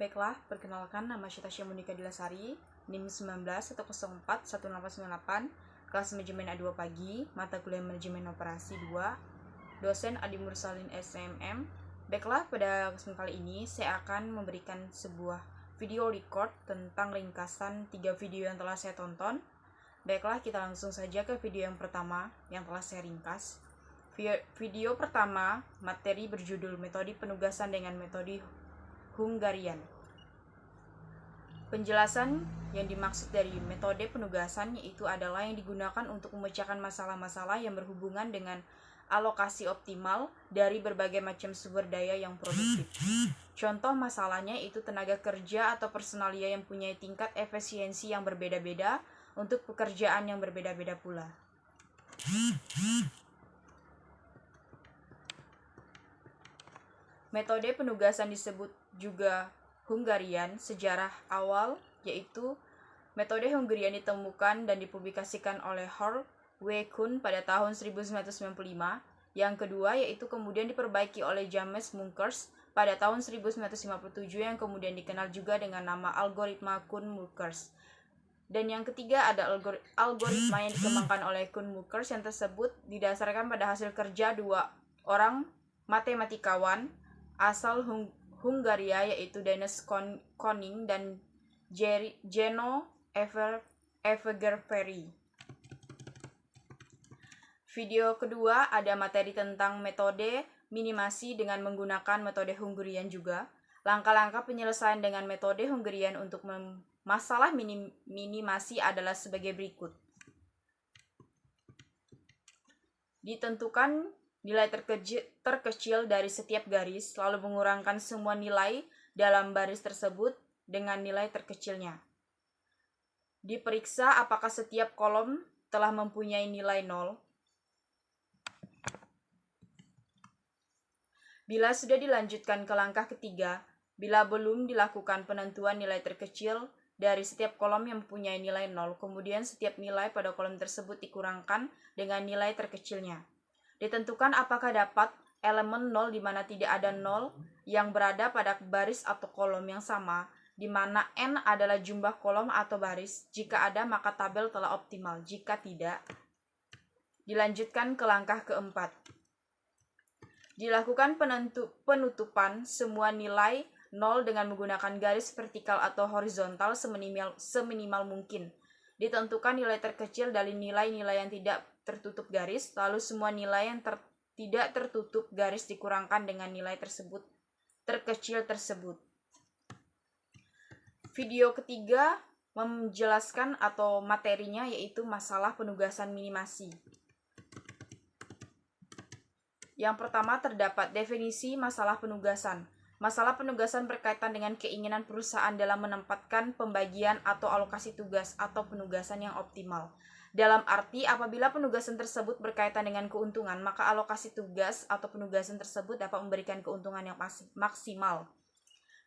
Baiklah, perkenalkan nama Tasya Monika Dilasari, NIM 19-104-1898, kelas manajemen A2 pagi, mata kuliah manajemen operasi 2, dosen Adi Mursalin SMM. Baiklah, pada kesempatan kali ini saya akan memberikan sebuah video record tentang ringkasan 3 video yang telah saya tonton. Baiklah, kita langsung saja ke video yang pertama yang telah saya ringkas. Video pertama, materi berjudul Metode Penugasan dengan Metode Hungarian. Penjelasan yang dimaksud dari metode penugasan yaitu adalah yang digunakan untuk memecahkan masalah-masalah yang berhubungan dengan alokasi optimal dari berbagai macam sumber daya yang produktif. Contoh masalahnya itu tenaga kerja atau personalia yang punya tingkat efisiensi yang berbeda-beda untuk pekerjaan yang berbeda-beda pula. Metode penugasan disebut juga Hungarian. Sejarah awal yaitu metode Hungarian ditemukan dan dipublikasikan oleh Horst W. Kuhn pada tahun 1995. Yang kedua yaitu kemudian diperbaiki oleh James Munkers pada tahun 1957 yang kemudian dikenal juga dengan nama algoritma Kuhn-Munkers. Dan yang ketiga ada algoritma yang dikembangkan oleh Kuhn-Munkers yang tersebut didasarkan pada hasil kerja dua orang matematikawan asal Hungaria yaitu Dennis Koning dan Geno Evergeferi. Video kedua ada materi tentang metode minimasi dengan menggunakan metode Hungarian juga. Langkah-langkah penyelesaian dengan metode Hungarian untuk masalah minimasi adalah sebagai berikut. Ditentukan nilai terkecil dari setiap garis, lalu mengurangkan semua nilai dalam baris tersebut dengan nilai terkecilnya. Diperiksa apakah setiap kolom telah mempunyai nilai 0. Bila sudah dilanjutkan ke langkah ketiga, bila belum dilakukan penentuan nilai terkecil dari setiap kolom yang mempunyai nilai 0, kemudian setiap nilai pada kolom tersebut dikurangkan dengan nilai terkecilnya. Ditentukan apakah dapat elemen 0 di mana tidak ada 0 yang berada pada baris atau kolom yang sama, di mana n adalah jumlah kolom atau baris. Jika ada, maka tabel telah optimal. Jika tidak, dilanjutkan ke langkah keempat. Dilakukan penutupan semua nilai 0 dengan menggunakan garis vertikal atau horizontal seminimal mungkin. Ditentukan nilai terkecil dari nilai-nilai yang tidak tertutup garis, lalu semua nilai yang tidak tertutup garis dikurangkan dengan nilai terkecil tersebut. Video ketiga menjelaskan atau materinya yaitu masalah penugasan minimasi. Yang pertama terdapat definisi masalah penugasan. Masalah penugasan berkaitan dengan keinginan perusahaan dalam menempatkan pembagian atau alokasi tugas atau penugasan yang optimal. Dalam arti apabila penugasan tersebut berkaitan dengan keuntungan, maka alokasi tugas atau penugasan tersebut dapat memberikan keuntungan yang maksimal.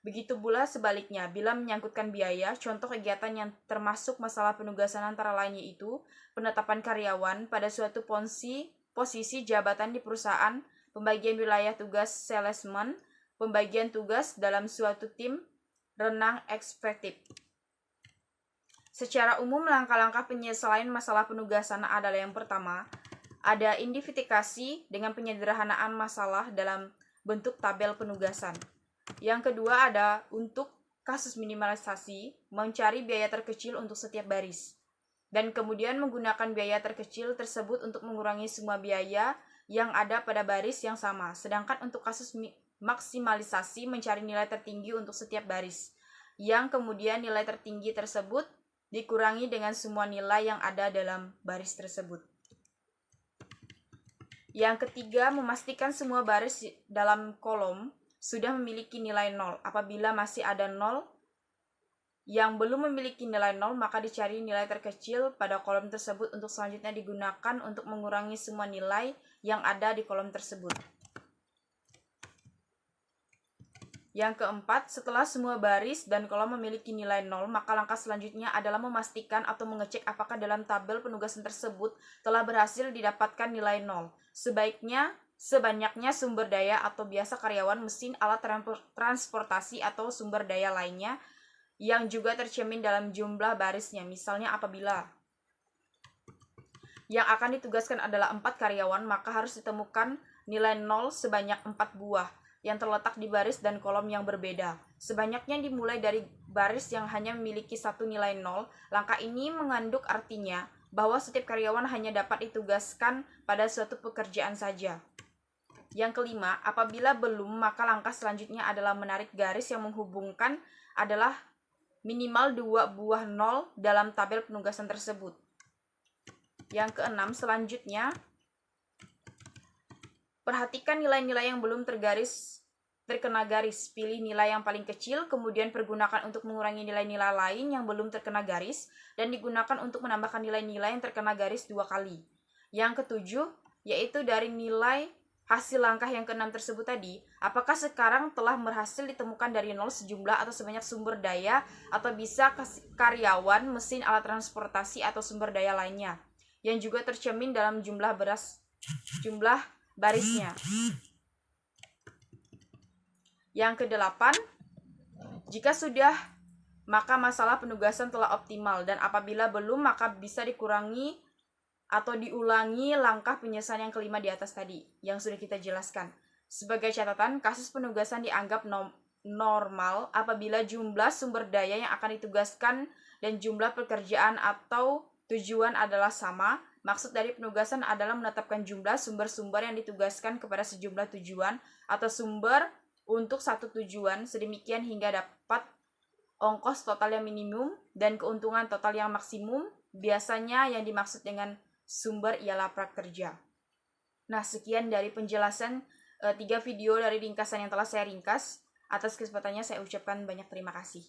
Begitu pula sebaliknya, bila menyangkutkan biaya, contoh kegiatan yang termasuk masalah penugasan antara lain yaitu penetapan karyawan pada suatu posisi jabatan di perusahaan, pembagian wilayah tugas salesman, pembagian tugas dalam suatu tim renang eksekutif. Secara umum, langkah-langkah penyelesaian masalah penugasan adalah yang pertama, ada identifikasi dengan penyederhanaan masalah dalam bentuk tabel penugasan. Yang kedua ada untuk kasus minimalisasi, mencari biaya terkecil untuk setiap baris. Dan kemudian menggunakan biaya terkecil tersebut untuk mengurangi semua biaya yang ada pada baris yang sama. Sedangkan untuk kasus maksimalisasi mencari nilai tertinggi untuk setiap baris, yang kemudian nilai tertinggi tersebut dikurangi dengan semua nilai yang ada dalam baris tersebut. Yang ketiga, memastikan semua baris dalam kolom sudah memiliki nilai 0. Apabila masih ada 0 yang belum memiliki nilai 0, maka dicari nilai terkecil pada kolom tersebut untuk selanjutnya digunakan untuk mengurangi semua nilai yang ada di kolom tersebut. Yang keempat, setelah semua baris dan kolom memiliki nilai 0, maka langkah selanjutnya adalah memastikan atau mengecek apakah dalam tabel penugasan tersebut telah berhasil didapatkan nilai 0. Sebaiknya sebanyaknya sumber daya atau biasa karyawan, mesin, alat transportasi atau sumber daya lainnya yang juga tercermin dalam jumlah barisnya. Misalnya apabila yang akan ditugaskan adalah 4 karyawan, maka harus ditemukan nilai 0 sebanyak 4 buah yang terletak di baris dan kolom yang berbeda. Sebanyaknya dimulai dari baris yang hanya memiliki satu nilai 0. Langkah ini mengandung artinya bahwa setiap karyawan hanya dapat ditugaskan pada suatu pekerjaan saja. Yang kelima, apabila belum, maka langkah selanjutnya adalah menarik garis yang menghubungkan adalah minimal 2 buah 0 dalam tabel penugasan tersebut. Yang keenam, selanjutnya, perhatikan nilai-nilai yang belum terkena garis. Pilih nilai yang paling kecil, kemudian pergunakan untuk mengurangi nilai-nilai lain yang belum terkena garis, dan digunakan untuk menambahkan nilai-nilai yang terkena garis 2 kali. Yang ketujuh, yaitu dari nilai hasil langkah yang keenam tersebut tadi, apakah sekarang telah berhasil ditemukan dari 0 sejumlah atau sebanyak sumber daya, atau bisa karyawan, mesin, alat transportasi, atau sumber daya lainnya, yang juga tercermin dalam jumlah barisnya. Yang kedelapan, jika sudah, maka masalah penugasan telah optimal, dan apabila belum, maka bisa dikurangi atau diulangi langkah penyelesaian yang kelima di atas tadi, yang sudah kita jelaskan. Sebagai catatan, kasus penugasan dianggap normal apabila jumlah sumber daya yang akan ditugaskan dan jumlah pekerjaan atau tujuan adalah sama. Maksud dari penugasan adalah menetapkan jumlah sumber-sumber yang ditugaskan kepada sejumlah tujuan atau sumber untuk satu tujuan sedemikian hingga dapat ongkos total yang minimum dan keuntungan total yang maksimum. Biasanya yang dimaksud dengan sumber ialah prakerja. Nah, sekian dari penjelasan 3 video dari ringkasan yang telah saya ringkas. Atas kesempatannya saya ucapkan banyak terima kasih.